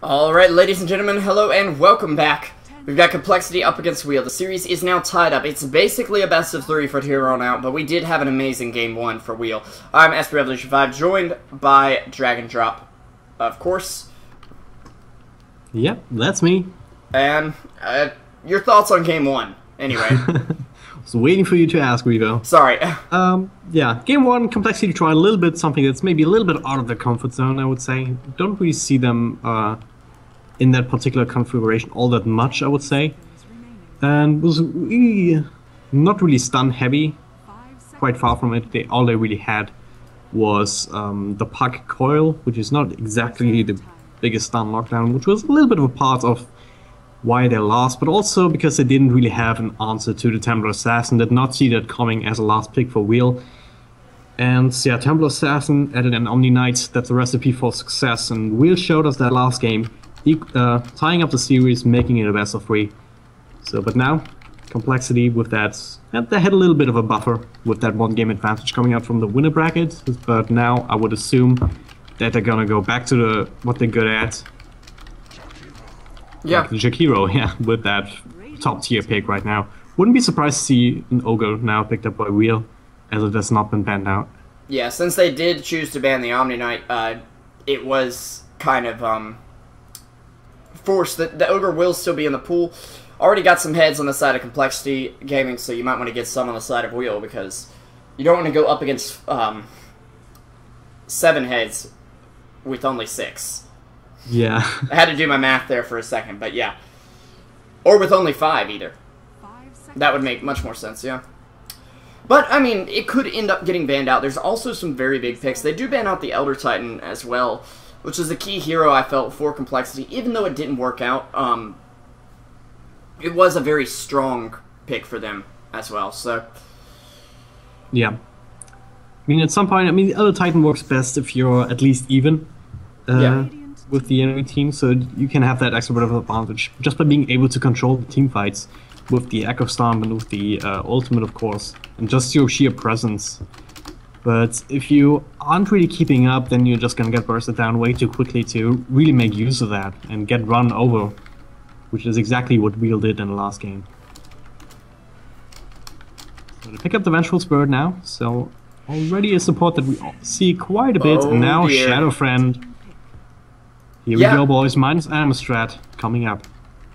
Alright, ladies and gentlemen, hello and welcome back. We've got Complexity up against Wheel. The series is now tied up. It's basically a best of 3 for here on out, but we did have an amazing game 1 for Wheel. I'm SP Revolution 5, joined by DragonDrop, of course. Yep, that's me. And, your thoughts on game 1, anyway. I was waiting for you to ask, Revo. Sorry. Yeah, game 1, Complexity tried a little bit something that's maybe a little bit out of their comfort zone, I would say. Don't really see them in that particular configuration all that much, I would say. And was really not really stun heavy, quite far from it. All they really had was the puck CoL, which is not exactly the biggest stun lockdown, which was a little bit of a part of why they lost, but also because they didn't really have an answer to the Templar Assassin, did not see that coming as a last pick for Wheel. And yeah, Templar Assassin added an Omni Knight, that's a recipe for success, and Wheel showed us that last game, tying up the series, making it a best of 3. So, but now, Complexity with that, and they had a little bit of a buffer with that 1 game advantage coming out from the winner bracket, but now I would assume that they're gonna go back to what they're good at. Yeah. Like Jakiro, yeah, with that top tier pick right now. Wouldn't be surprised to see an Ogre now picked up by Wheel, as it has not been banned out. Yeah, since they did choose to ban the Omni Knight, it was kind of forced that the Ogre will still be in the pool. Already got some heads on the side of Complexity Gaming, so you might want to get some on the side of Wheel, because you don't want to go up against 7 heads with only 6. Yeah. I had to do my math there for a second, but yeah. Or with only 5, either. That would make much more sense, yeah. But, I mean, it could end up getting banned out. There's also some very big picks. They do ban out the Elder Titan as well, which is a key hero, I felt, for Complexity. Even though it didn't work out, it was a very strong pick for them as well, so... Yeah. I mean, at some point, the Elder Titan works best if you're at least even. Yeah. With the enemy team, so you can have that extra bit of advantage just by being able to control the team fights with the Echo Stomp and with the ultimate, of course, and just your sheer presence. But if you aren't really keeping up, then you're just gonna get bursted down way too quickly to really make use of that and get run over, which is exactly what Wheel did in the last game. So they pick up the Vengeful Spirit now, so already a support that we see quite a bit, and now dear. Shadow Friend. Here we go, boys. Minus Amistrat coming up.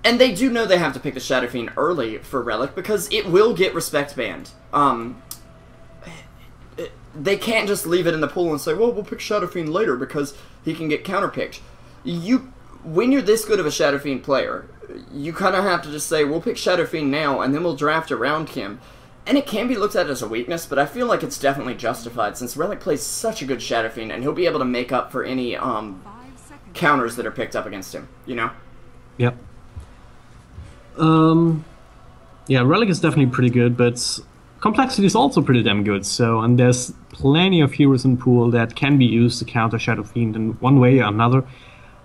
And they do know they have to pick the Shadow Fiend early for Relic, because it will get respect banned. They can't just leave it in the pool and say, well, we'll pick Shadow Fiend later because he can get counterpicked. When you're this good of a Shadow Fiend player, you kind of have to just say, we'll pick Shadow Fiend now, and then we'll draft around him. And it can be looked at as a weakness, but I feel like it's definitely justified, since Relic plays such a good Shadow Fiend, and he'll be able to make up for any, counters that are picked up against him, you know? Yep. Yeah, Relic is definitely pretty good, but Complexity is also pretty damn good, so, and there's plenty of heroes in pool that can be used to counter Shadow Fiend in one way or another.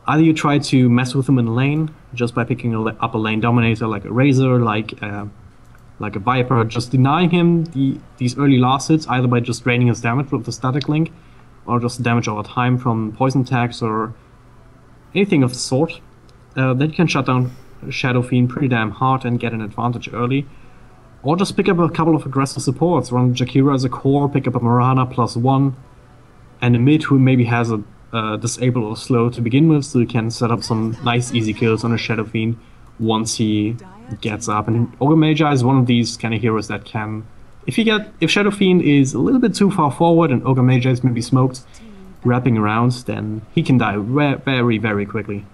Either you try to mess with them in lane, just by picking up a lane dominator like a Razor, like a Viper, just denying him these early last hits, either by just draining his damage with the static link, or just damage over time from poison attacks or anything of the sort. Then you can shut down Shadow Fiend pretty damn hard and get an advantage early. Or just pick up a couple of aggressive supports, run Jakiro as a core, pick up a Marana +1, and a mid who maybe has a disable or slow to begin with, so you can set up some nice easy kills on a Shadow Fiend once he gets up. And Ogre Magi is one of these kind of heroes that can... If Shadow Fiend is a little bit too far forward and Ogre Magi is maybe smoked, wrapping around, then he can die very, very quickly.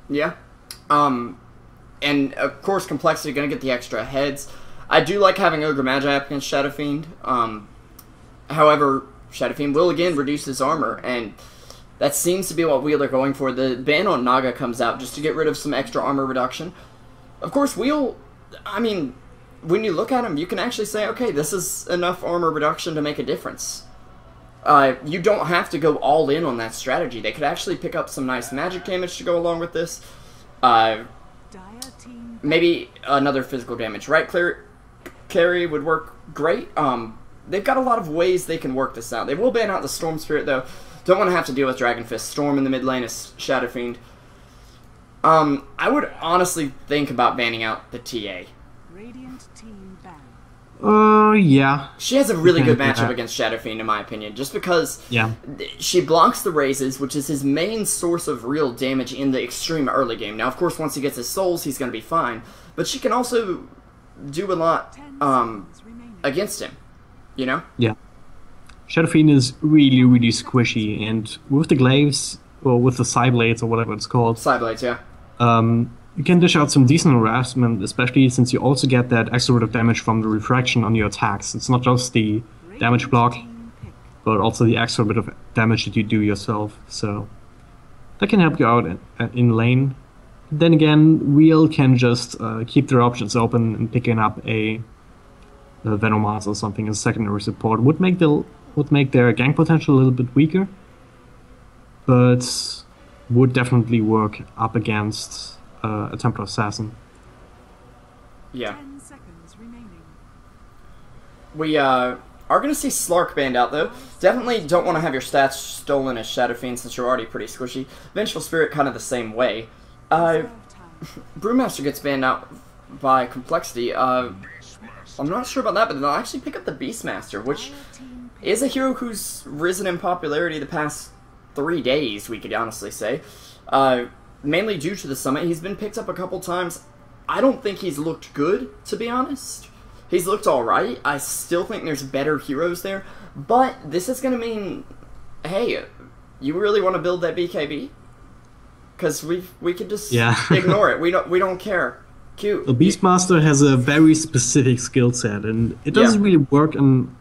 Yeah. And of course Complexity gonna get the extra heads. I do like having Ogre Magi up against Shadow Fiend. However, Shadow Fiend will again reduce his armor, and that seems to be what Wheel are going for. The ban on Naga comes out just to get rid of some extra armor reduction. Of course, Wheel, I mean, when you look at him, you can actually say, okay, this is enough armor reduction to make a difference. You don't have to go all in on that strategy. They could actually pick up some nice magic damage to go along with this. Maybe another physical damage. Right carry would work great. They've got a lot of ways they can work this out. They will ban out the Storm Spirit, though. Don't want to have to deal with Dragon Fist. Storm in the mid lane is Shadow Fiend. I would honestly think about banning out the TA. Radiant team ban. Yeah. She has a really good matchup against Shadow Fiend, in my opinion, just because she blocks the raises, which is his main source of real damage in the extreme early game. Now, of course, once he gets his souls, he's going to be fine, but she can also do a lot against him, you know? Yeah. Shadow Fiend is really, really squishy, and with the glaives, or with the Psyblades, or whatever it's called. Psyblades, yeah. You can dish out some decent harassment, especially since you also get that extra bit of damage from the refraction on your attacks. It's not just the damage block, but also the extra bit of damage that you do yourself. So that can help you out in lane. Then again, Wheel can just keep their options open, and picking up a Venomas or something as secondary support would make their gank potential a little bit weaker, but would definitely work up against a Templar Assassin. Yeah. 10 seconds remaining. We are going to see Slark banned out, though. Definitely don't want to have your stats stolen as Shadow Fiend since you're already pretty squishy. Vengeful Spirit kind of the same way. Brewmaster gets banned out by Complexity. I'm not sure about that, but they'll actually pick up the Beastmaster, which is a hero who's risen in popularity the past 3 days, we could honestly say. Mainly due to the summit. He's been picked up a couple times. I don't think he's looked good, to be honest. He's looked alright. I still think there's better heroes there. But this is going to mean, hey, you really want to build that BKB? Because we could just ignore it. We don't care. Cute. The Beastmaster has a very specific skill set, and it doesn't really work in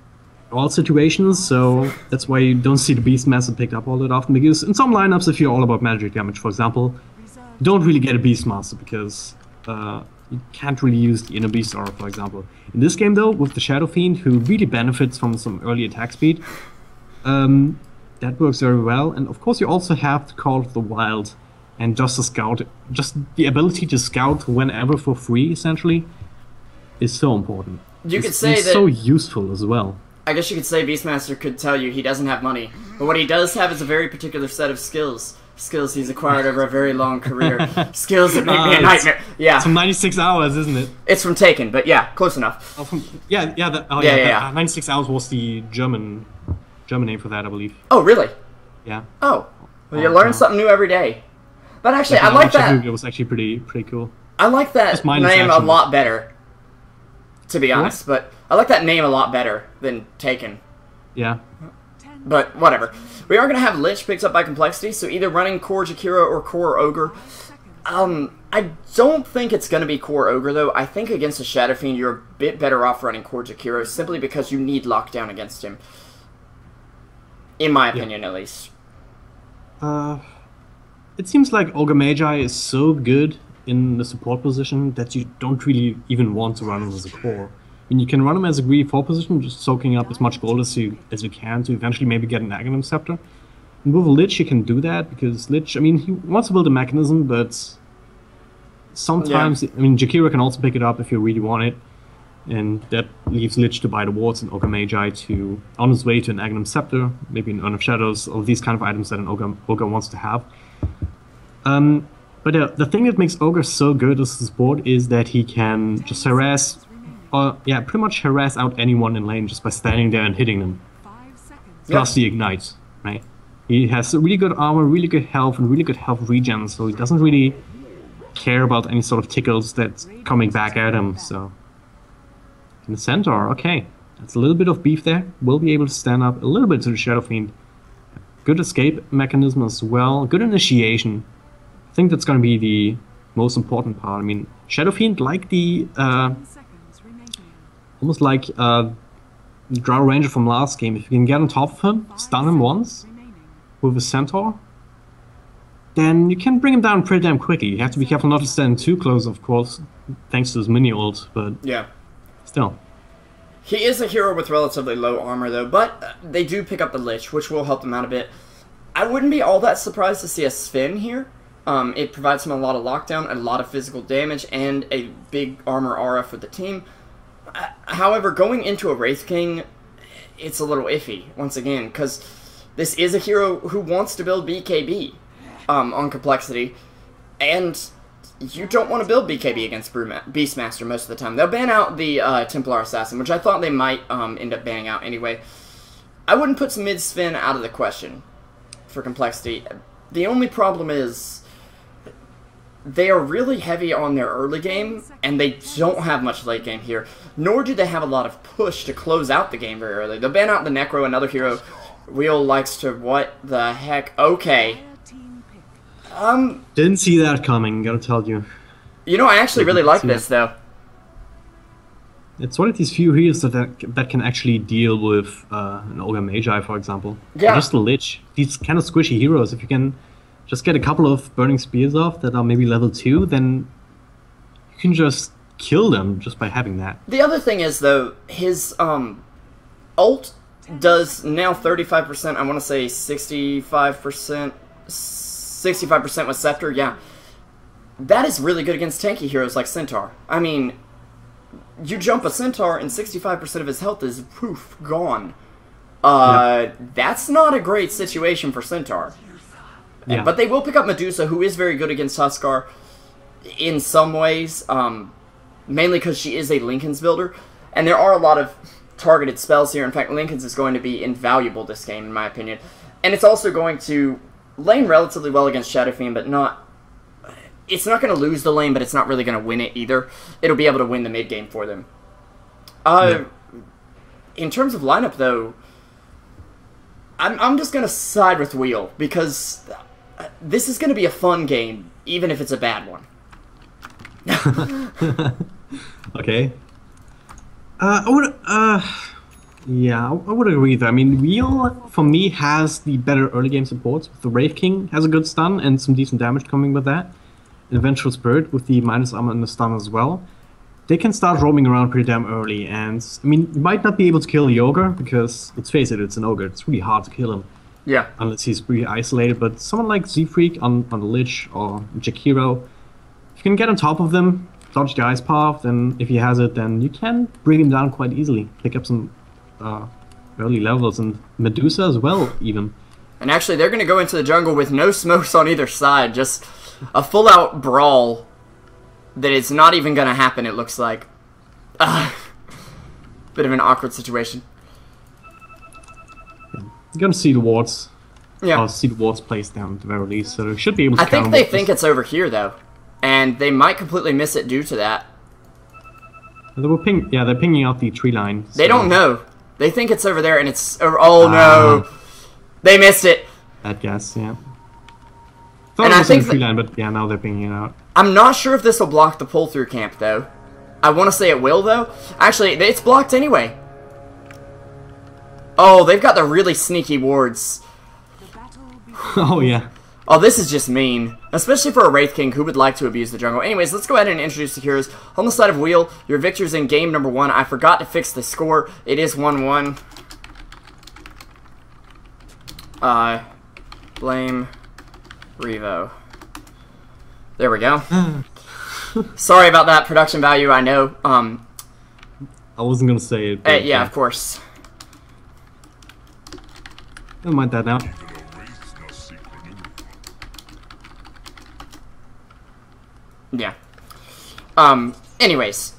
all situations, so that's why you don't see the Beastmaster picked up all that often, because in some lineups, if you're all about magic damage, for example, you don't really get a Beastmaster, because you can't really use the Inner Beast aura, for example. In this game, though, with the Shadow Fiend, who really benefits from some early attack speed, that works very well, and of course you also have the Call of the Wild, and just the ability to scout whenever for free, essentially, is so important. You could say it's that so useful as well. I guess you could say Beastmaster could tell you he doesn't have money, but what he does have is a very particular set of skills. Skills he's acquired over a very long career. Skills that make me a nightmare. Yeah. It's from 96 hours, isn't it? It's from Taken, but yeah, close enough. Oh, yeah. 96 hours was the German name for that, I believe. Oh, really? Yeah. Oh. Well, you learn something new every day. But actually, I like that. It was actually pretty cool. I like that name a lot better, to be honest. But I like that name a lot better than Taken. Yeah. But whatever. We are going to have Lich picked up by Complexity, so either running Core Jakiro or Core Ogre. I don't think it's going to be Core Ogre, though. I think against a Shadow Fiend, you're a bit better off running Core Jakiro, simply because you need lockdown against him. In my opinion, at least. It seems like Ogre Magi is so good in the support position that you don't really even want to run him as a core. I mean, you can run him as a greedy 4 position, just soaking up as much gold as you can to eventually maybe get an Aghanim Scepter. And with a Lich, you can do that, because Lich, I mean, he wants to build a mechanism, but sometimes, I mean, Jakiro can also pick it up if you really want it, and that leaves Lich to buy the wards and Ogre Magi on his way to an Aghanim Scepter, maybe an Urn of Shadows, all these kind of items that an Ogre wants to have. But the thing that makes Ogre so good as a support is that he can just harass, pretty much harass out anyone in lane just by standing there and hitting them. Plus the Ignite, right? He has really good armor, really good health, and really good health regen, so he doesn't really care about any sort of tickles that's coming back at him, so... In the Centaur, okay. That's a little bit of beef there. We'll be able to stand up a little bit to the Shadow Fiend. Good escape mechanism as well. Good initiation. I think that's going to be the most important part. I mean, Shadow Fiend, like the... almost like the Drow Ranger from last game. If you can get on top of him, stun him once with a Centaur, then you can bring him down pretty damn quickly. You have to be careful not to stand too close, of course, thanks to his mini ult, but still. He is a hero with relatively low armor, though, but they do pick up the Lich, which will help them out a bit. I wouldn't be all that surprised to see a Sven here. It provides him a lot of lockdown, a lot of physical damage, and a big armor aura for the team. However, going into a Wraith King, it's a little iffy, once again, because this is a hero who wants to build BKB on complexity, and you don't want to build BKB against Beastmaster most of the time. They'll ban out the Templar Assassin, which I thought they might end up banning out anyway. I wouldn't put mid-spin out of the question for complexity. The only problem is they are really heavy on their early game, and they don't have much late game here, nor do they have a lot of push to close out the game very early. They'll ban out the Necro, another hero Wheel likes to... What the heck? Okay. Didn't see that coming, gotta tell you. You know, I actually really like this, though. It's one of these few heroes that can actually deal with an Ogre Magi, for example. Yeah. Or just a Lich. These kind of squishy heroes, if you can just get a couple of Burning Spears off that are maybe level 2, then you can just kill them just by having that. The other thing is, though, his ult does now 35%, I want to say 65%, 65% with Scepter, yeah. That is really good against tanky heroes like Centaur. I mean, you jump a Centaur and 65% of his health is, poof, gone. That's not a great situation for Centaur. Yeah. But they will pick up Medusa, who is very good against Huskar in some ways, mainly because she is a Linken's builder. And there are a lot of targeted spells here. In fact, Linken's is going to be invaluable this game, in my opinion. And it's also going to lane relatively well against Shadow Fiend, but not... It's not going to lose the lane, but it's not really going to win it either. It'll be able to win the mid game for them. In terms of lineup, though, I'm just going to side with Wheel, because this is going to be a fun game, even if it's a bad one. Okay. I would agree though. I mean, Wheel, for me, has the better early game supports. The Wraith King has a good stun and some decent damage coming with that. And Vengeful Spirit with the minus armor and the stun as well. They can start roaming around pretty damn early, and I mean, you might not be able to kill the Ogre, because, let's face it, it's an Ogre. It's really hard to kill him. Yeah. Unless he's pretty isolated, but someone like Z-Freak on the Lich or Jakiro, if you can get on top of them, dodge the Ice Path, then if he has it, then you can bring him down quite easily. Pick up some early levels, and Medusa as well, even. And actually, they're going to go into the jungle with no smokes on either side, just a full-out brawl that is not even going to happen, it looks like. Bit of an awkward situation. You're going to see the wards. Yeah. I'll see the wards placed down at the very least, so they should be able to I think they think it's over here, though. And they might completely miss it due to that. They're pinging out the tree line. So. They don't know. They think it's over there, and it's... Oh, no. They missed it. That guess, yeah. Thought And it I was in think the tree line, but yeah, now they're pinging it out. I'm not sure if this will block the pull-through camp, though. I want to say it will, though. Actually, it's blocked anyway. Oh, they've got the really sneaky wards. Oh, yeah. Oh, this is just mean. Especially for a Wraith King who would like to abuse the jungle. Anyways, let's go ahead and introduce the heroes. On the side of Wheel, your victors in game number 1. I forgot to fix the score. It is 1-1. Blame Revo. There we go. Sorry about that production value, I know. I wasn't gonna say it. But, yeah, of course. Don't mind that now. Yeah. Anyways.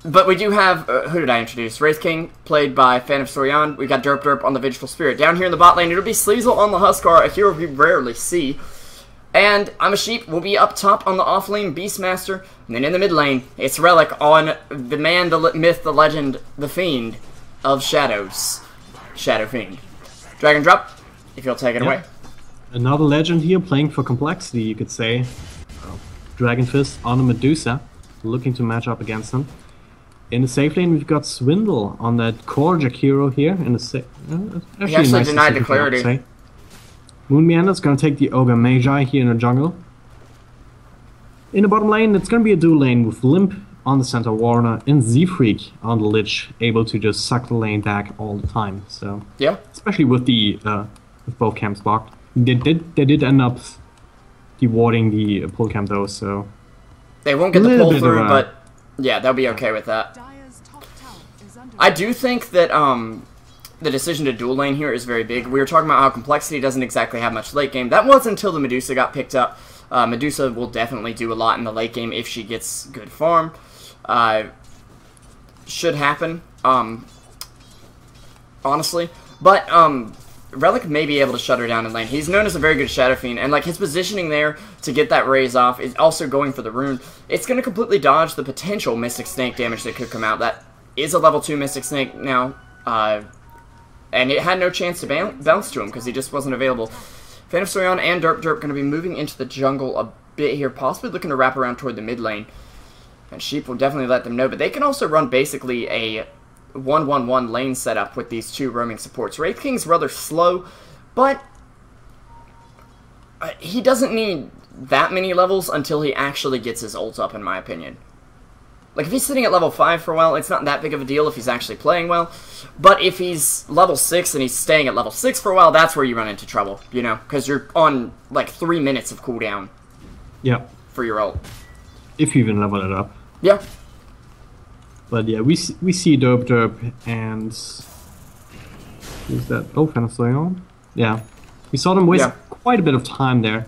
But we do have, who did I introduce? Wraith King, played by Fan of Sorian. We got Derp Derp on the Vengeful Spirit. Down here in the bot lane, it'll be Sleazel on the Huskar, a hero we rarely see. And I'm a Sheep will be up top on the off lane, Beastmaster. And then in the mid lane, it's Relic on the man, the myth, the legend, the fiend of Shadows. Shadow Fiend. DragonDrop, if you'll take it away. Another legend here playing for complexity, you could say. Dragon Fist on a Medusa, looking to match up against him. In the safe lane, we've got Swindle on that core Jakiro here. In the He actually denied the clarity. Moon Meander's gonna take the Ogre Magi here in the jungle. In the bottom lane, it's gonna be a dual lane with Limp on the center Warner and Z-Freak on the Lich, able to just suck the lane back all the time. So yeah, especially with the with both camps blocked. They did end up dewarding the pull camp though, so they won't get the pull through, but yeah, they'll be okay with that. I do think that the decision to dual lane here is very big. We were talking about how Complexity doesn't exactly have much late game. That was until the Medusa got picked up. Medusa will definitely do a lot in the late game if she gets good farm. Should happen, honestly. But Relic may be able to shut her down in lane. He's known as a very good Shadow Fiend, and like his positioning there to get that raise off is also going for the rune. It's going to completely dodge the potential Mystic Snake damage that could come out. That is a level 2 Mystic Snake now, and it had no chance to bounce to him because he just wasn't available. Phantom Soyon and Derp going to be moving into the jungle a bit here, possibly looking to wrap around toward the mid lane. And Sheep will definitely let them know, but they can also run basically a 1-1-1 lane setup with these two roaming supports. Wraith King's rather slow, but he doesn't need that many levels until he actually gets his ult up, in my opinion. Like, if he's sitting at level 5 for a while, it's not that big of a deal if he's actually playing well. But if he's level 6 and he's staying at level 6 for a while, that's where you run into trouble, you know? Because you're on, like, 3 minutes of cooldown. Yeah. For your ult. If you even level it up. Yeah. But yeah, we see Derp and... Who's that? Oh, Phantom. Yeah. We saw them waste quite a bit of time there.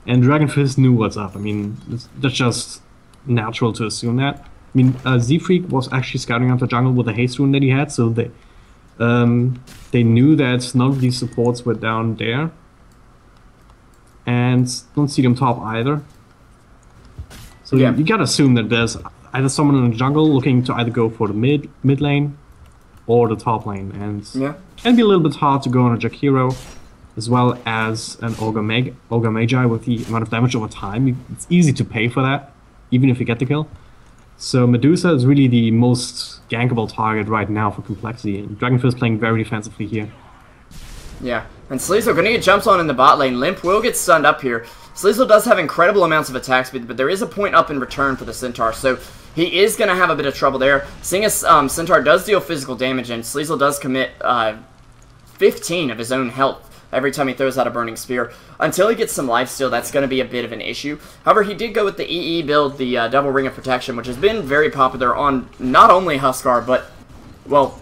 And Dragonfist knew what's up. I mean, that's just natural to assume that. I mean, Z-Freak was actually scouting out the jungle with the haste rune that he had, so they knew that none of these supports were down there. And don't see them top either. So you gotta assume that there's either someone in the jungle looking to either go for the mid lane or the top lane. And it can be a little bit hard to go on a Jakiro as well as an Ogre Magi with the amount of damage over time. It's easy to pay for that, even if you get the kill. So Medusa is really the most gankable target right now for Complexity, and Dragonfist playing very defensively here. Yeah, and Sleazel gonna get jumped on in the bot lane. Limp will get stunned up here. Sleazel does have incredible amounts of attack speed, but there is a point up in return for the Centaur, so he is gonna have a bit of trouble there. Seeing as Centaur does deal physical damage, and Sleazel does commit 15 of his own health every time he throws out a Burning Spear. Until he gets some lifesteal, that's going to be a bit of an issue. However, he did go with the EE build, the Double Ring of Protection, which has been very popular on not only Huskar, but, well,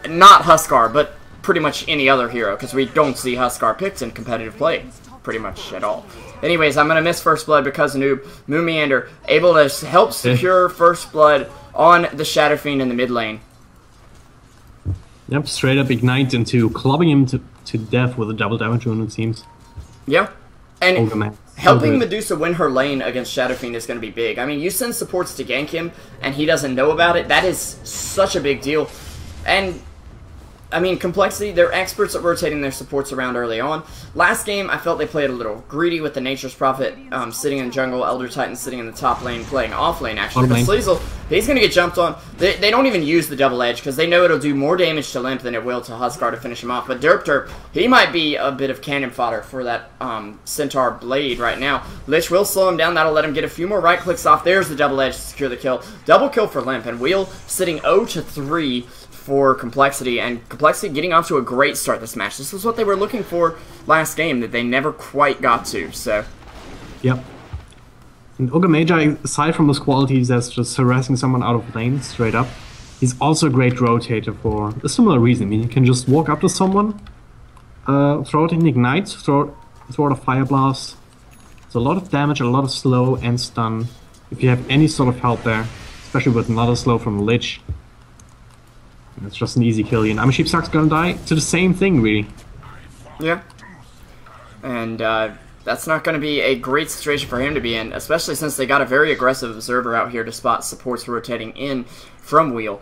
not Huskar, but pretty much any other hero, because we don't see Huskar picked in competitive play pretty much at all. Anyways, I'm going to miss First Blood because of Noob. Moon Meander, able to help secure First Blood on the Shadow Fiend in the mid lane. Yep, straight up Ignite into clubbing him to death with a double damage rune, it seems. Yeah, and So helping Medusa win her lane against Shadow Fiend is going to be big. I mean, you send supports to gank him, and he doesn't know about it. That is such a big deal. And I mean, Complexity, they're experts at rotating their supports around early on. Last game, I felt they played a little greedy with the Nature's Prophet sitting in jungle, Elder Titan sitting in the top lane, playing off lane, actually. But Sleazel, he's going to get jumped on. They don't even use the double edge, because they know it'll do more damage to Limp than it will to Huskar to finish him off. But Derp, he might be a bit of cannon fodder for that Centaur Blade right now. Lich will slow him down. That'll let him get a few more right clicks off. There's the double edge to secure the kill. Double kill for Limp, and Wheel sitting 0-3 for Complexity, and Complexity getting off to a great start this match. This was what they were looking for last game that they never quite got to, so. Yep. And Ogre Magi, aside from those qualities as just harassing someone out of lane straight up, he's also a great rotator for a similar reason. I mean, you can just walk up to someone, throw it in Ignite, throw it a Fire Blast. It's a lot of damage, a lot of slow and stun. If you have any sort of help there, especially with another slow from Lich, it's just an easy kill. And Sheepsuck's gonna die to the same thing, really. Yeah. And that's not going to be a great situation for him to be in, especially since they got a very aggressive Observer out here to spot supports rotating in from Wheel.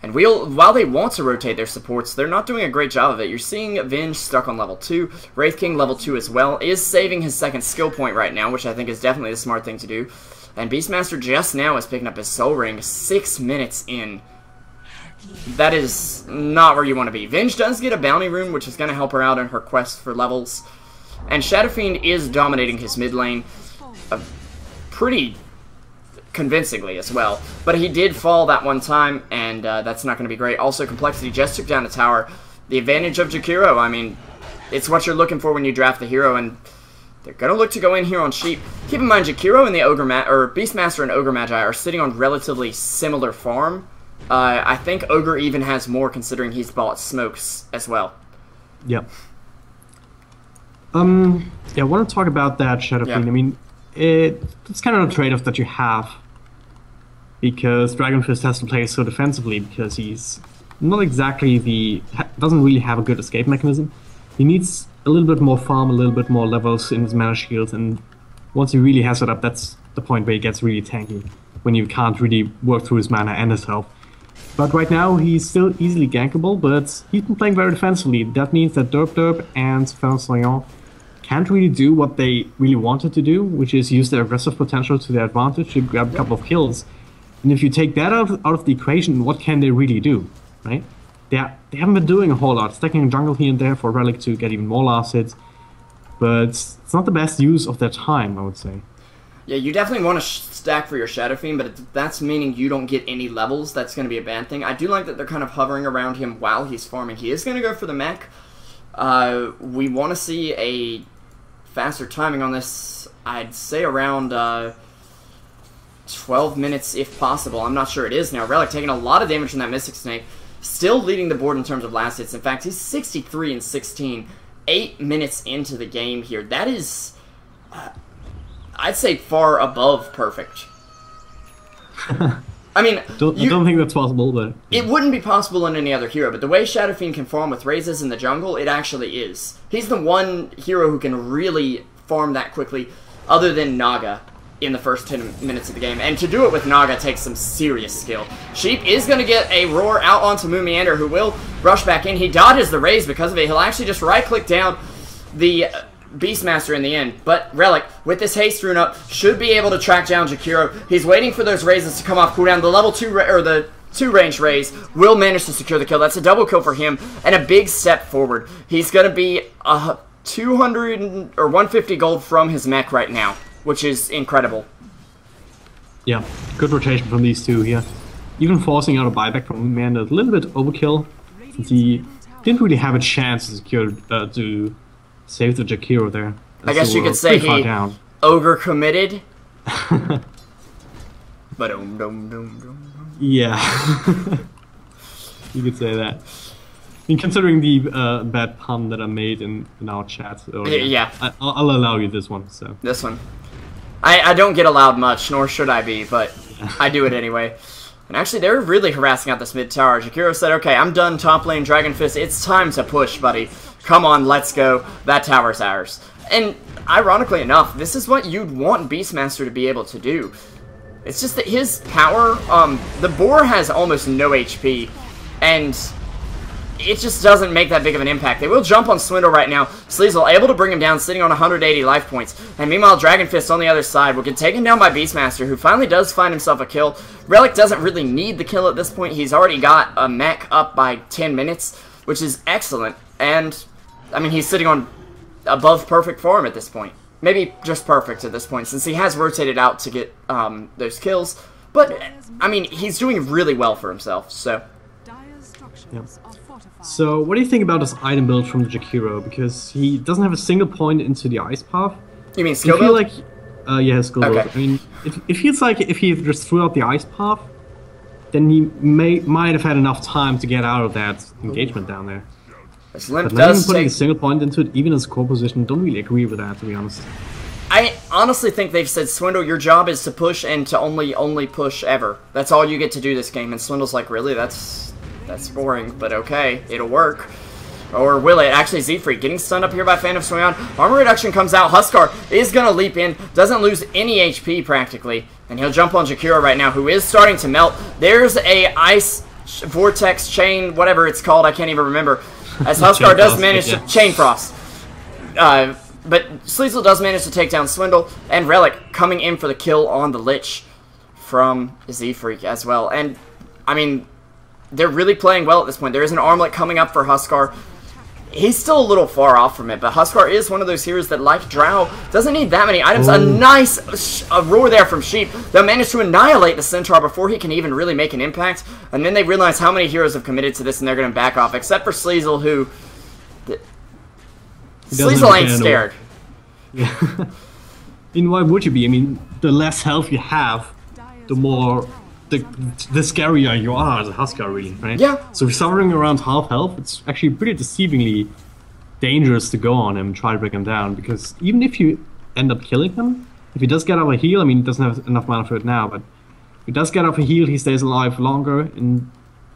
And Wheel, while they want to rotate their supports, they're not doing a great job of it. You're seeing Venge stuck on level 2. Wraith King level 2 as well, is saving his second skill point right now, which I think is definitely the smart thing to do. And Beastmaster just now is picking up his Soul Ring 6 minutes in. That is not where you want to be. Venge does get a bounty rune, which is going to help her out in her quest for levels. And Shadow Fiend is dominating his mid lane pretty convincingly as well. But he did fall that one time, and that's not going to be great. Also, Complexity just took down the tower. The advantage of Jakiro, I mean, it's what you're looking for when you draft the hero, and they're going to look to go in here on Sheep. Keep in mind, Jakiro and the Beastmaster and Ogre Magi are sitting on relatively similar farm. I think Ogre even has more considering he's bought smokes as well. Yep. Yeah, I want to talk about that Shadow Fiend. I mean, it's kind of a trade-off that you have, because Dragon Fist has to play so defensively because he's not exactly doesn't really have a good escape mechanism. He needs a little bit more farm, a little bit more levels in his mana shield, and once he really has it up, that's the point where he gets really tanky, when you can't really work through his mana and his health. But right now, he's still easily gankable, but he's been playing very defensively. That means that Derp and Fensoyon can't really do what they really wanted to do, which is use their aggressive potential to their advantage to grab a couple of kills. And if you take that out of the equation, what can they really do, right? They haven't been doing a whole lot, stacking a jungle here and there for Relic to get even more last hits, but it's not the best use of their time, I would say. Yeah, you definitely want to stack for your Shadow Fiend, but if that's meaning you don't get any levels, that's going to be a bad thing. I do like that they're kind of hovering around him while he's farming. He is going to go for the mech. We want to see a faster timing on this. I'd say around 12 minutes if possible. I'm not sure it is now. Relic taking a lot of damage from that Mystic Snake. Still leading the board in terms of last hits. In fact, he's 63 and 16. 8 minutes into the game here. That is, I'd say, far above perfect. I mean, I don't think that's possible, but it wouldn't be possible in any other hero. But the way Shadow Fiend can farm with raises in the jungle, it actually is. He's the one hero who can really farm that quickly, other than Naga, in the first 10 minutes of the game. And to do it with Naga takes some serious skill. Sheep is going to get a roar out onto Moomeander, who will rush back in. He dodges the raise because of it. He'll actually just right-click down the Beastmaster in the end. But Relic, with this haste rune up, should be able to track down Jakiro. He's waiting for those raises to come off cooldown. The level 2, or the 2-range raise will manage to secure the kill. That's a double kill for him, and a big step forward. He's going to be 200 or 150 gold from his mech right now, which is incredible. Yeah, good rotation from these two here. Even forcing out a buyback from Moomeander is a little bit overkill, since he didn't really have a chance to secure to save the Jakiro there. I guess you could say he ogre committed. But yeah, you could say that. I mean, considering the bad pun that I made in our chat earlier, yeah, I'll allow you this one. So this one, I don't get allowed much, nor should I be, but I do it anyway. And actually, they're really harassing out this mid tower. Jakiro said, "Okay, I'm done top lane Dragon Fist. It's time to push, buddy. Come on, let's go. That tower's ours." And ironically enough, this is what you'd want Beastmaster to be able to do. It's just that his power, the boar has almost no HP, and it just doesn't make that big of an impact. They will jump on Swindle right now. Sleazel able to bring him down, sitting on 180 life points. And meanwhile, Dragon Fist on the other side will get taken down by Beastmaster, who finally does find himself a kill. Relic doesn't really need the kill at this point. He's already got a mech up by 10 minutes, which is excellent. And, I mean, he's sitting on above perfect form at this point. Maybe just perfect at this point, since he has rotated out to get those kills. But, I mean, he's doing really well for himself, so... Yep. So, what do you think about this item build from the Jakiro? Because he doesn't have a single point into the ice path. You mean skill build? Like, yeah, skill build. I mean, it feels like if he just threw out the ice path, then he might have had enough time to get out of that engagement down there. But not even putting a single point into it, even in his core position, don't really agree with that, to be honest. I honestly think they've said, Swindle, your job is to push and to only push ever. That's all you get to do this game. And Swindle's like, really? That's boring, but okay, it'll work. Or will it? Actually, Zfree getting stunned up here by Fan of Soyon. Armor reduction comes out. Huskar is going to leap in. Doesn't lose any HP, practically. And he'll jump on Jakiro right now, who is starting to melt. There's a ice vortex chain, whatever it's called. I can't even remember. As Huskar does manage to... Chain Frost. But Sleazel does manage to take down Swindle. And Relic coming in for the kill on the Lich from Zfreak as well. And, I mean... they're really playing well at this point. There is an armlet coming up for Huskar. He's still a little far off from it, but Huskar is one of those heroes that, like Drow, doesn't need that many items. Ooh. A nice roar there from Sheep. They'll manage to annihilate the Centaur before he can even really make an impact, and then they realize how many heroes have committed to this, and they're going to back off, except for Sleazel, who... Sleazel ain't scared. Yeah. I mean, why would you be? I mean, the less health you have, the more the scarier you are as a Huskar, really, right? Yeah. So if you're suffering around half health, it's actually pretty deceivingly dangerous to go on him and try to break him down, because even if you end up killing him, if he does get off a heal, I mean, he doesn't have enough mana for it now, but if he does get off a heal, he stays alive longer and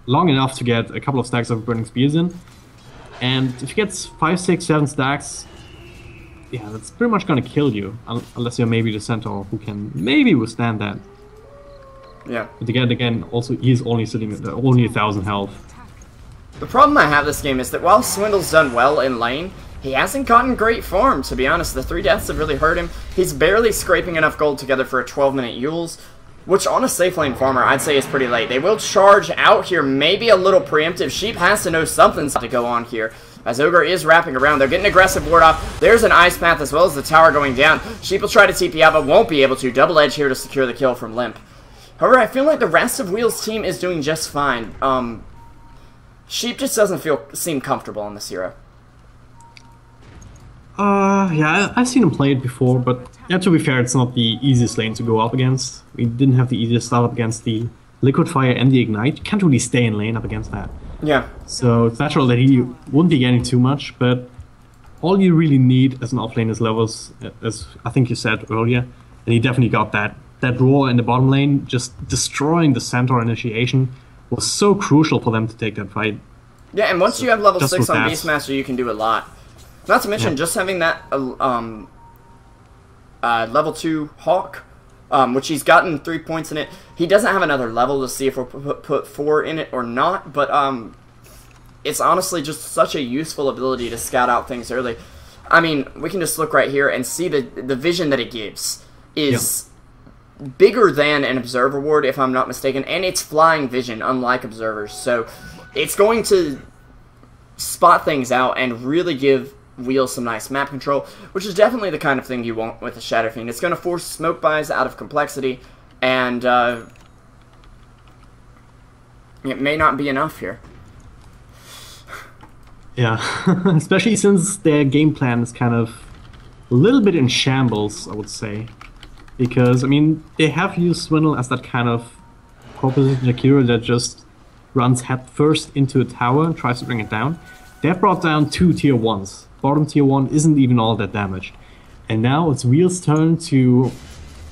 long enough to get a couple of stacks of Burning Spears in. And if he gets 5, 6, 7 stacks, yeah, that's pretty much gonna kill you, unless you're maybe the Centaur who can maybe withstand that. Yeah. But again, also he's only sitting at only 1,000 health. The problem I have this game is that while Swindle's done well in lane, he hasn't gotten great form, to be honest. The 3 deaths have really hurt him. He's barely scraping enough gold together for a 12-minute Yules, which on a safe lane farmer I'd say is pretty late. They will charge out here, maybe a little preemptive. Sheep has to know something's to go on here, as Ogre is wrapping around. They're getting aggressive ward off. There's an Ice Path as well as the tower going down. Sheep will try to TP out, but won't be able to. Double Edge here to secure the kill from Limp. However, I feel like the rest of Wheel's team is doing just fine. Sheep just doesn't seem comfortable on this hero. Yeah, I've seen him play it before, but yeah, to be fair, it's not the easiest lane to go up against. We didn't have the easiest start up against the Liquid Fire and the Ignite. You can't really stay in lane up against that. Yeah. So it's natural that he wouldn't be getting too much, but all you really need as an offlane is levels, as I think you said earlier, and he definitely got that. That roar in the bottom lane, just destroying the Centaur initiation, was so crucial for them to take that fight. Yeah, and once you have level 6 on that. Beastmaster, you can do a lot. Not to mention, just having that level 2 Hawk, which he's gotten 3 points in it. He doesn't have another level to see if we'll put 4 in it or not, but it's honestly just such a useful ability to scout out things early. I mean, we can just look right here and see the vision that it gives is bigger than an Observer ward, if I'm not mistaken, and it's flying vision, unlike Observers. So it's going to spot things out and really give Wheel some nice map control, which is definitely the kind of thing you want with a Shadow Fiend. It's going to force smoke buys out of complexity, and it may not be enough here. Yeah, especially since their game plan is kind of a little bit in shambles, I would say. Because, I mean, they have used Swindle as that kind of proposition Akira that just runs head first into a tower and tries to bring it down. They've brought down 2 tier 1s. Bottom tier 1 isn't even all that damaged. And now it's Wheel's turn to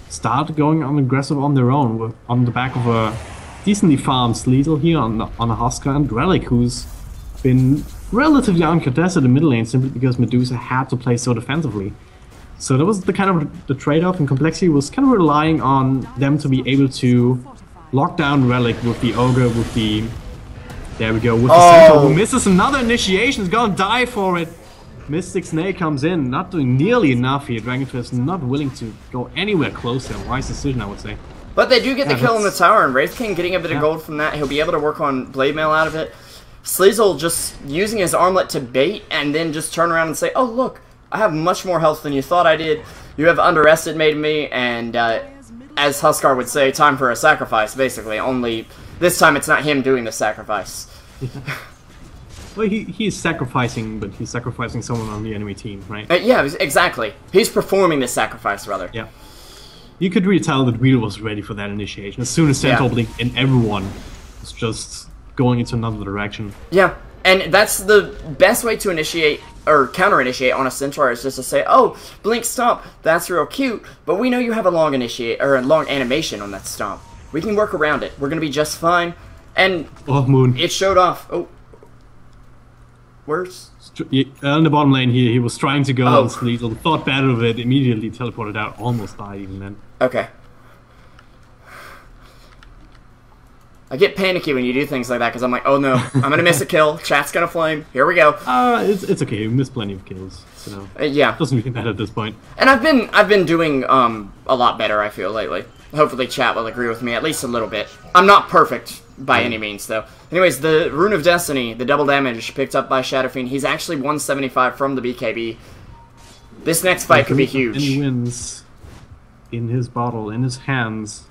start going on aggressive on their own, on the back of a decently farmed Sleezel here on a Huskar and Relic, who's been relatively uncontested in middle lane simply because Medusa had to play so defensively. So that was the kind of the trade-off, and Complexity was kind of relying on them to be able to lock down Relic with the Ogre, with the... There we go, with the Centaur, who misses another initiation, is gonna die for it. Mystic Snake comes in, not doing nearly enough here. Dragonfist not willing to go anywhere close there. Wise decision, I would say. But they do get the kill in the tower, and Wraith King getting a bit of gold from that. He'll be able to work on Blade Mail out of it. Sleezel just using his armlet to bait, and then just turn around and say, oh look, I have much more health than you thought I did. You have underestimated me, and as Huskar would say, time for a sacrifice, basically. Only this time it's not him doing the sacrifice. Well, he's sacrificing, but he's sacrificing someone on the enemy team, right? Yeah, exactly. He's performing the sacrifice, rather. Yeah. You could really tell that Wheel was ready for that initiation. As soon as Centaur blinked in, everyone was just going into another direction. Yeah, and that's the best way to initiate or counter-initiate on a Centaur, is just to say, oh, blink stomp, that's real cute, but we know you have a long initiate or a long animation on that stomp. We can work around it. We're gonna be just fine. And Moon. It showed off. Oh, where's on the bottom lane here? He was trying to go on Sleezel, thought better of it, immediately teleported out, almost died even then. Okay. I get panicky when you do things like that because I'm like, oh no, I'm gonna miss a kill. Chat's gonna flame. Here we go. It's okay. You missed plenty of kills, so yeah, it doesn't really matter at this point. And I've been doing a lot better, I feel, lately. Hopefully, chat will agree with me at least a little bit. I'm not perfect by any means, though. Anyways, the Rune of Destiny, the double damage picked up by Shadow Fiend. He's actually 175 from the BKB. This next fight could be huge. And he wins in his bottle, in his hands.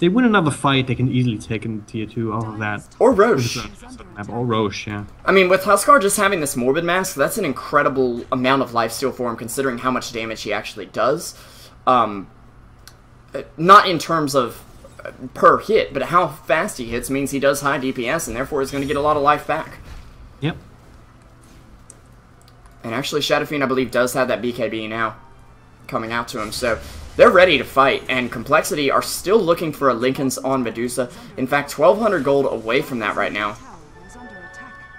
They win another fight, they can easily take in tier 2 off of that. Or Roche. Or Roche, yeah. I mean, with Huskar just having this Morbid Mask, that's an incredible amount of lifesteal for him, considering how much damage he actually does. Not in terms of per hit, but how fast he hits means he does high DPS, and therefore is going to get a lot of life back. Yep. And actually, Shadow Fiend, I believe, does have that BKB now coming out to him, so they're ready to fight, and Complexity are still looking for a Linken's on Medusa. In fact, 1,200 gold away from that right now.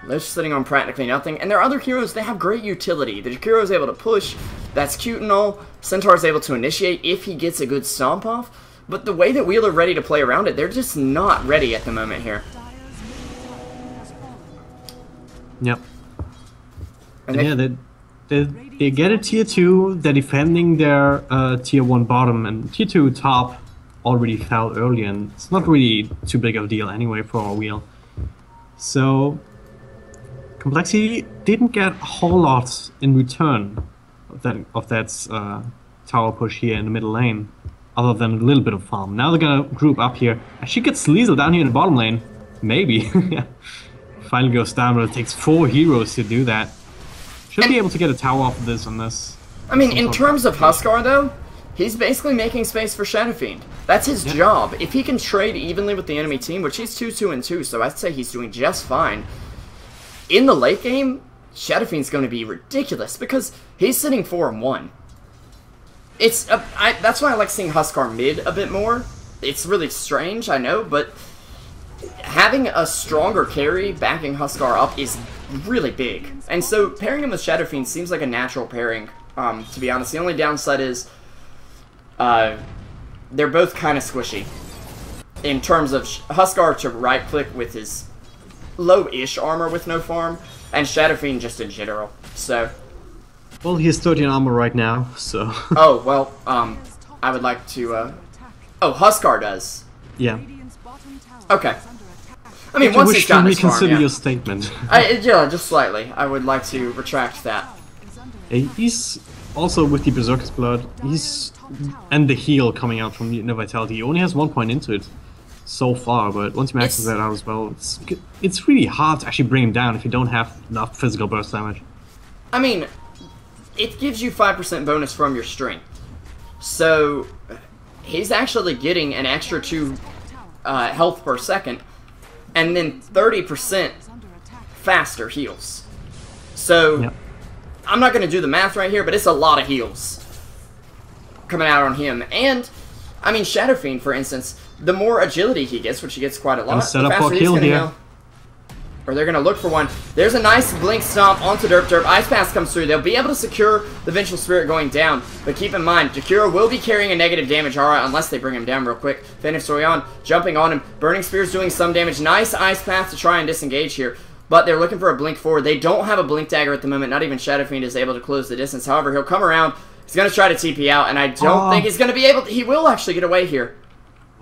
They're sitting on practically nothing, and their other heroes, they have great utility. The Jakiro is able to push, that's cute and all. Centaur is able to initiate if he gets a good stomp off, but the way that Wheel are ready to play around it, they're just not ready at the moment here. Yep. And yeah, they get a tier 2, they're defending their tier 1 bottom, and tier 2 top already fell early, and it's not really too big of a deal anyway for our Wheel. So Complexity didn't get a whole lot in return of that tower push here in the middle lane, other than a little bit of farm. Now they're gonna group up here. And she gets Liesel down here in the bottom lane. Maybe. Finally goes down, but it takes 4 heroes to do that. Should be able to get a tower off of this on this. I mean, in terms of Huskar, though, he's basically making space for Shadow Fiend. That's his job. If he can trade evenly with the enemy team, which he's 2-2-2, so I'd say he's doing just fine. In the late game, Shadow Fiend's going to be ridiculous because he's sitting 4-1. That's why I like seeing Huskar mid a bit more. It's really strange, I know, but having a stronger carry backing Huskar up is really big. And so pairing him with Shadow Fiend seems like a natural pairing, to be honest. The only downside is they're both kind of squishy. In terms of Huskar to right-click with his low-ish armor with no farm, and Shadow Fiend just in general, so... Well, he has 13 armor right now, so... Oh, well, I would like to, Oh, Huskar does. Yeah. Okay. I mean, once he's gotten his farm, reconsider yeah. your statement. Yeah, just slightly. I would like to retract that. He's also with the Berserker's Blood, and the heal coming out from the Vitality. He only has 1 point into it so far, but once he maxes that out as well, it's really hard to actually bring him down if you don't have enough physical burst damage. I mean, it gives you 5% bonus from your strength. So, he's actually getting an extra 2 health per second, and then 30% faster heals. So, yep. I'm not going to do the math right here, but it's a lot of heals coming out on him. And, I mean, Shadow Fiend, for instance, the more agility he gets, which he gets quite a lot, set the up faster for a he's kill going to here. go. Or they're going to look for one. There's a nice Blink Stomp onto Derp Derp. Ice Pass comes through. They'll be able to secure the Vengeful Spirit going down. But keep in mind, Jakiro will be carrying a negative damage aura unless they bring him down real quick. Fenif Sorion jumping on him. Burning Spear's doing some damage. Nice Ice Path to try and disengage here. But they're looking for a Blink forward. They don't have a Blink Dagger at the moment. Not even Shadow Fiend is able to close the distance. However, he'll come around. He's going to try to TP out. And I don't think he's going to be able to. He will actually get away here.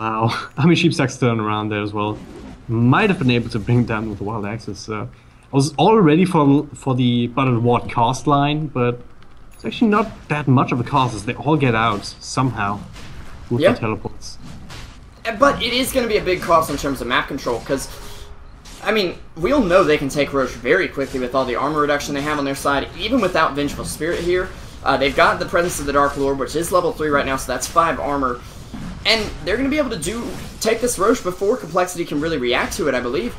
Wow. I mean, Sheepsack's turn around there as well. Might have been able to bring him down with the Wild Axis. I was all ready for the Buttered Ward cost line, but it's actually not that much of a cost as they all get out somehow with the teleports. But it is going to be a big cost in terms of map control, because, I mean, we all know they can take Roche very quickly with all the armor reduction they have on their side, even without Vengeful Spirit here. They've got the Presence of the Dark Lord, which is level 3 right now, so that's 5 armor. And they're going to be able to take this Roche before Complexity can really react to it, I believe.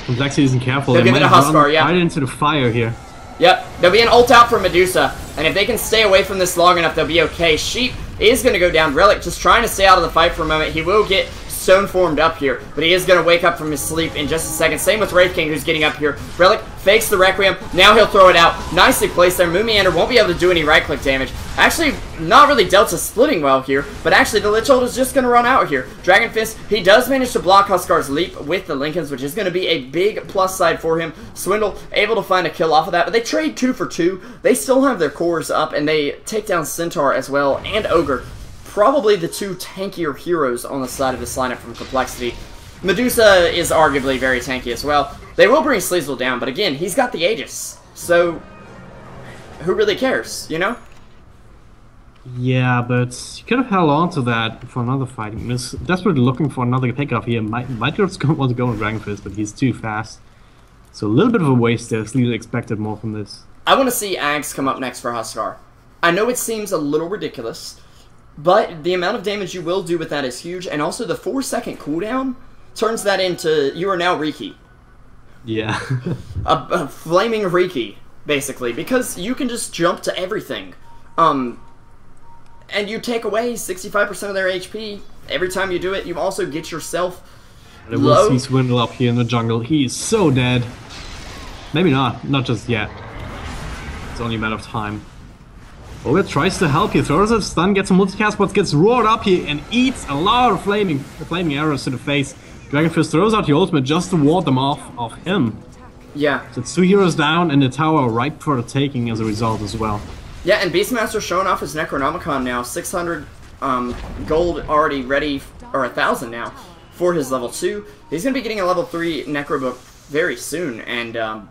Complexity isn't careful. They'll give it a Huskar, yeah. Right into the fire here. Yep, there'll be an ult out for Medusa, and if they can stay away from this long enough, they'll be okay. Sheep is going to go down. Relic just trying to stay out of the fight for a moment. He will get stone formed up here, but he is going to wake up from his sleep in just a second. Same with Wraith King, who's getting up here. Relic fakes the Requiem. Now he'll throw it out. Nicely placed there. Moomiander won't be able to do any right-click damage. Actually, not really Delta splitting well here, but actually the Lich Ult is just going to run out here. Dragon Fist, he does manage to block Huskar's leap with the Linken's, which is going to be a big plus side for him. Swindle able to find a kill off of that, but they trade 2 for 2. They still have their cores up, and they take down Centaur as well, and Ogre. Probably the 2 tankier heroes on the side of this lineup from Complexity. Medusa is arguably very tanky as well. They will bring Sleazel down, but again, he's got the Aegis. So, who really cares, you know? Yeah, but you could have held on to that for another fight. He's desperately looking for another pickup here. Might just want to go on Dragon Fist, but he's too fast. So a little bit of a waste there. Sleazel expected more from this. I want to see Ags come up next for Huskar. I know it seems a little ridiculous, But the amount of damage you will do with that is huge, and also the 4-second cooldown turns that into, you are now Riki. Yeah. a flaming Riki, basically, because you can just jump to everything. And you take away 65% of their HP. Every time you do it, you also get yourself And low. we'll see Swindle up here in the jungle. He is so dead. Maybe not just yet. It's only a matter of time. BoA tries to help. He throws a stun, gets a multicast, but gets roared up here and eats a lot of flaming arrows to the face. Dragonfist throws out the ultimate just to ward them off of him. Yeah. So it's 2 heroes down and the tower ripe for the taking as a result as well. Yeah, and Beastmaster showing off his Necronomicon now. 600 gold already ready, or 1,000 now, for his level 2. He's going to be getting a level 3 Necrobook very soon, and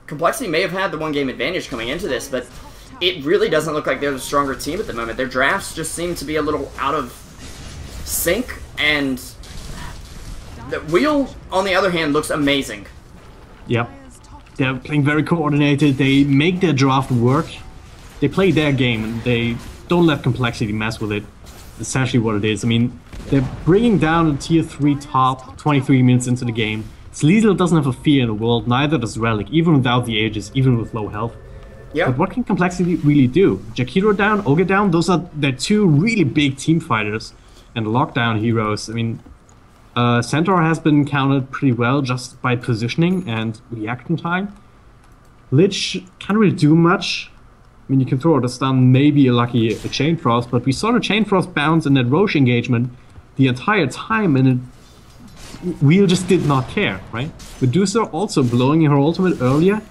Complexity may have had the 1-game advantage coming into this, but it really doesn't look like they're the stronger team at the moment. Their drafts just seem to be a little out of sync, and the Wheel, on the other hand, looks amazing. Yep. They're playing very coordinated. They make their draft work. They play their game and they don't let Complexity mess with it. That's essentially what it is. I mean, they're bringing down a tier 3 top 23 minutes into the game. Sleazel doesn't have a fear in the world, neither does Relic, even without the Aegis, even with low health. Yeah. But what can Complexity really do? Jakiro down, Ogre down, those are their 2 really big team fighters and lockdown heroes. I mean, Centaur has been countered pretty well just by positioning and reaction time. Lich can't really do much. I mean, you can throw out a stun, maybe a Chain Frost, but we saw the Chain Frost bounce in that Roche engagement the entire time, and Wheel just did not care, right? Medusa also blowing her ultimate earlier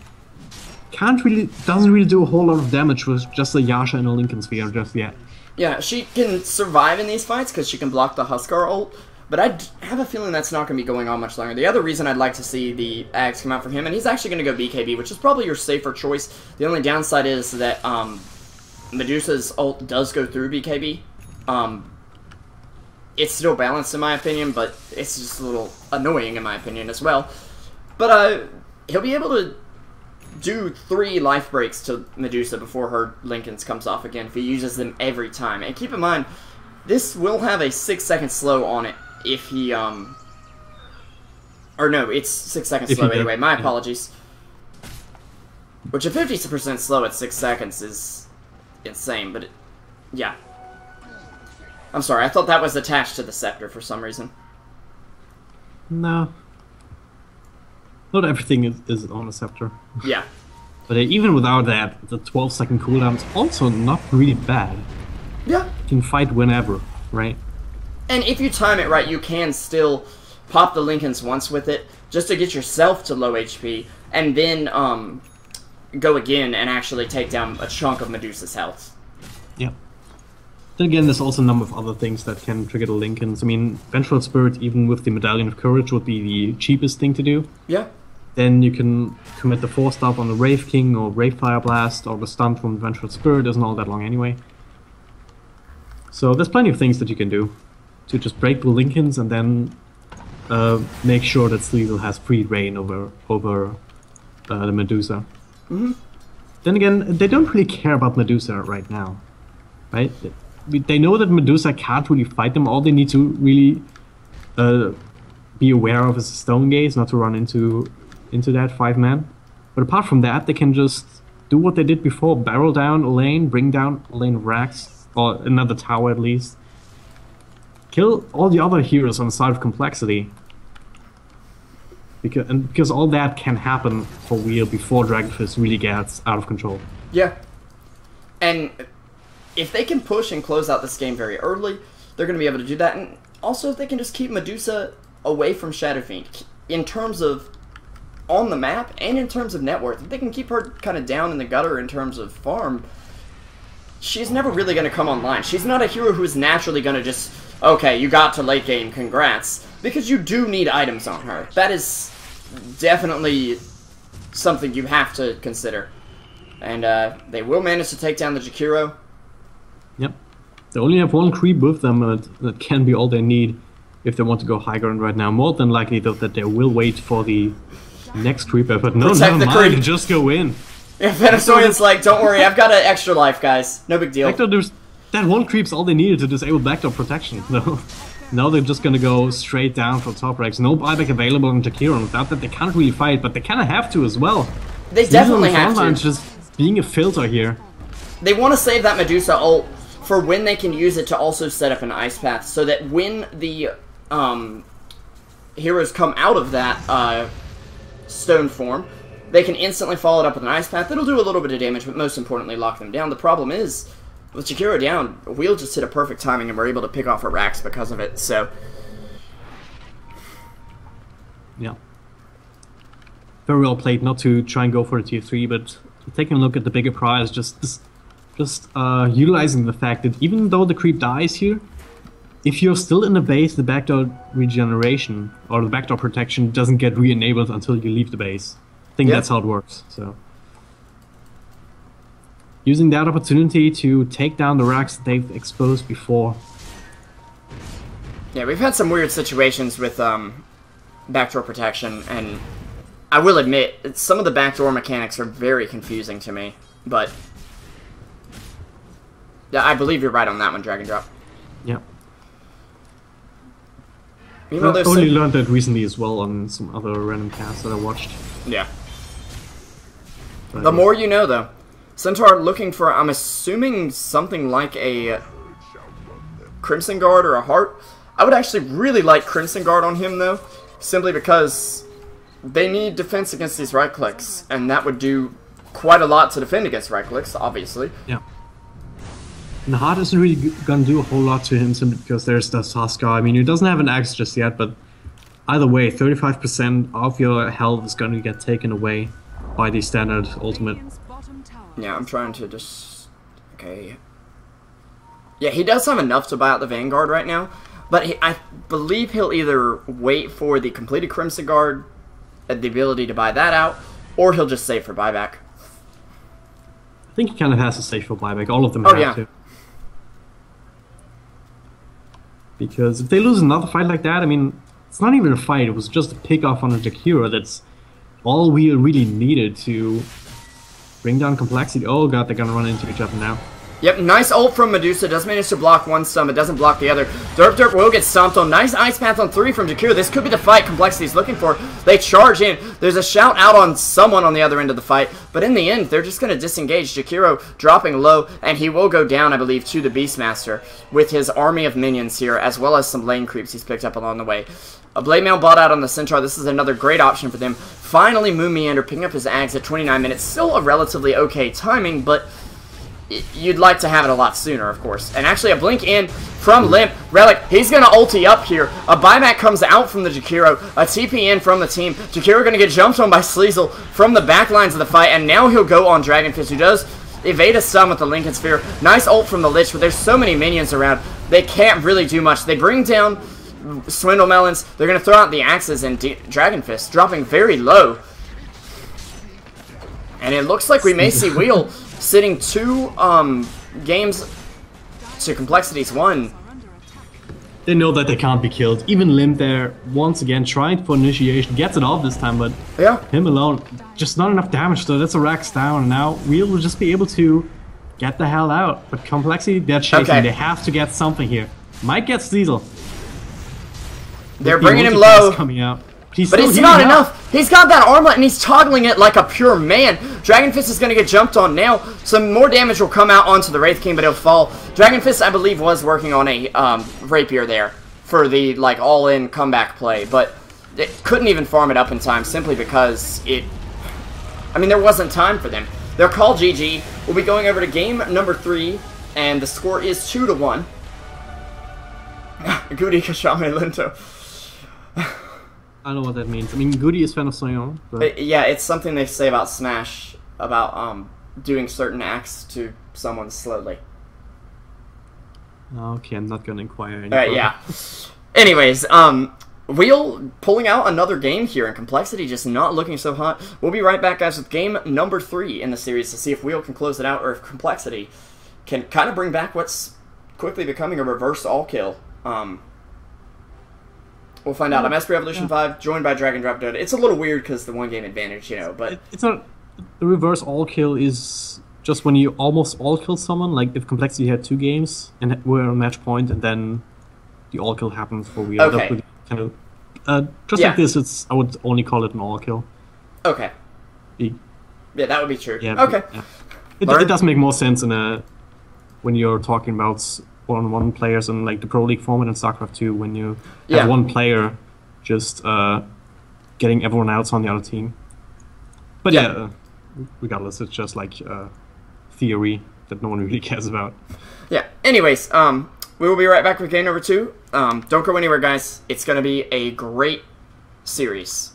doesn't really do a whole lot of damage with just a Yasha and a Lincoln Sphere just yet. Yeah, she can survive in these fights because she can block the Huskar ult, but I have a feeling that's not going to be going on much longer. The other reason I'd like to see the Ags come out from him, and he's actually going to go BKB, which is probably your safer choice. The only downside is that Medusa's ult does go through BKB. It's still balanced in my opinion, but it's just a little annoying in my opinion as well. But he'll be able to do 3 life breaks to Medusa before her Lincoln's comes off again if he uses them every time. And keep in mind, this will have a 6-second slow on it if he, or no, it's 6 seconds slow anyway, my apologies. Which a 50% slow at 6 seconds is insane, but yeah. I'm sorry, I thought that was attached to the scepter for some reason. No. Not everything is on a scepter. Yeah. But even without that, the 12-second cooldown is also not really bad. Yeah. You can fight whenever, right? And if you time it right, you can still pop the Lincolns once with it, just to get yourself to low HP, and then go again and actually take down a chunk of Medusa's health. Yeah. Then again, there's also a number of other things that can trigger the Lincolns. I mean, Vengeful Spirit, even with the Medallion of Courage, would be the cheapest thing to do. Yeah. Then you can commit the 4-star on the Wraith King or Wraith Fire Blast, or the stun from Vengeful Spirit isn't all that long anyway. So there's plenty of things that you can do to just break the Lincolns and then make sure that Sleazel has free reign over the Medusa. Mm-hmm. Then again, they don't really care about Medusa right now, right? They know that Medusa can't really fight them. All they need to really be aware of is the Stone Gaze, not to run into that 5-man. But apart from that, they can just do what they did before: barrel down a lane, bring down a lane of Rax, or another tower at least. Kill all the other heroes on the side of Complexity. Because all that can happen for Wheel before Dragonfist really gets out of control. Yeah. And if they can push and close out this game very early, they're going to be able to do that. And also, if they can just keep Medusa away from Shadow Fiend, in terms of on the map and in terms of net worth, if they can keep her kind of down in the gutter in terms of farm, she's never really going to come online. She's not a hero who's naturally going to just, okay, you got to late game, congrats. Because you do need items on her. That is definitely something you have to consider. And they will manage to take down the Jakiro. Yep. They only have 1 creep with them, and that can be all they need if they want to go high ground right now. More than likely, though, that they will wait for the next creeper, but no, Protect never the mind, creep. just go in. Yeah, Venezuelans like, don't worry, I've got an extra life, guys. No big deal. Hector, That one creep's all they needed to disable backdoor protection. No. Now they're just gonna go straight down for top ranks. No buyback available on Jakiro. Without that, they can't really fight, but they kind of have to as well. They definitely have to. Just being a filter here. They want to save that Medusa ult for when they can use it to also set up an ice path, so that when the heroes come out of that stone form, they can instantly follow it up with an ice path. It'll do a little bit of damage, but most importantly, lock them down. The problem is, with Jakiro down, Wheel just hit a perfect timing, and we're able to pick off our racks because of it. So, yeah, very well played. Not to try and go for a tier 3, but taking a look at the bigger prize, just utilizing the fact that even though the creep dies here, if you're still in the base, the backdoor regeneration or the backdoor protection doesn't get re-enabled until you leave the base. I think that's how it works. So, using that opportunity to take down the racks that they've exposed before. Yeah, we've had some weird situations with backdoor protection, and I will admit, some of the backdoor mechanics are very confusing to me, but yeah, I believe you're right on that one, DragonDrop. Yeah. You know, I only learned that recently as well on some other random casts that I watched. Yeah. But the more you know, though. Centaur looking for, I'm assuming, something like a Crimson Guard or a Heart. I would actually really like Crimson Guard on him, though, simply because they need defense against these right clicks, and that would do quite a lot to defend against right clicks, obviously. Yeah. And the Heart isn't really gonna do a whole lot to him simply because there's the Saska. I mean, he doesn't have an axe just yet, but either way, 35% of your health is gonna get taken away by the standard ultimate. Yeah, I'm trying to just... Okay. Yeah, he does have enough to buy out the Vanguard right now, but I believe he'll either wait for the completed Crimson Guard, the ability to buy that out, or he'll just save for buyback. I think he kind of has to save for buyback. All of them have to. Because if they lose another fight like that, I mean, it's not even a fight. It was just a pick off on a Jakiro. That's all we really needed to bring down complexity. Oh god, they're gonna run into each other now. Yep, nice ult from Medusa. Does manage to block one stun, but doesn't block the other. Derp will get stomped on. Nice ice path on 3 from Jakiro. This could be the fight Complexity's looking for. They charge in. There's a shout out on someone on the other end of the fight, but in the end, they're just going to disengage. Jakiro dropping low, and he will go down, I believe, to the Beastmaster with his army of minions here, as well as some lane creeps he's picked up along the way. A Blade Mail bought out on the Centaur. This is another great option for them. Finally, Moon Meander picking up his Ags at 29 minutes. Still a relatively okay timing, but you'd like to have it a lot sooner, of course. And actually, a blink in from Limp. Relic, he's going to ulti up here. A buyback comes out from the Jakiro. A TP in from the team. Jakiro going to get jumped on by Sleazel from the back lines of the fight. And now he'll go on Dragonfist, who does evade a stun with the Lincoln Sphere. Nice ult from the Lich, but there's so many minions around. They can't really do much. They bring down Swindle Melons. They're going to throw out the axes, and Dragonfist dropping very low. And it looks like we may see Wheel sitting 2 games to Complexity's 1. They know that they can't be killed. Even Limp there, once again, trying for initiation. Gets it off this time, but him alone, just not enough damage. So that's a Rax down. And now Wheel will just be able to get the hell out. But Complexity, they're chasing. Okay. They have to get something here. Might get Sleazel. They're bringing him low. Coming out. But it's not enough. He's got that armlet and he's toggling it like a pure man. Dragonfist is going to get jumped on now. Some more damage will come out onto the Wraith King, but he'll fall. Dragonfist, I believe, was working on a rapier there for the like all-in comeback play, but it couldn't even farm it up in time simply because I mean, there wasn't time for them. They're called GG. We'll be going over to game number 3, and the score is 2-1. Goody Kashame Lento. I don't know what that means. I mean, Goody is fan of Soyon, but yeah, it's something they say about Smash, about doing certain acts to someone slowly. Okay, I'm not gonna inquire anymore. Yeah. Anyways, Wheel pulling out another game here, and Complexity just not looking so hot. We'll be right back, guys, with game number 3 in the series to see if Wheel can close it out, or if Complexity can kind of bring back what's quickly becoming a reverse all-kill. We'll find out. I'm Esprit Evolution 5, joined by DragonDrop Dota. It's a little weird because the one game advantage, you know, but it's not. The reverse all kill is just when you almost all kill someone, like if Complexity had 2 games and were on match point, and then the all kill happens for real. Okay. That would kind of just Yeah. like this. I would only call it an all kill. Okay. Be- Yeah, that would be true. Yeah. Okay. Yeah. It Learn. does make more sense when you're talking about one-on-one players in like the Pro League format in StarCraft 2, when you Yeah. have one player just getting everyone else on the other team. But Yeah. regardless, it's just like theory that no one really cares about. Yeah. Anyways, we will be right back with game number 2. Don't go anywhere, guys. It's going to be a great series.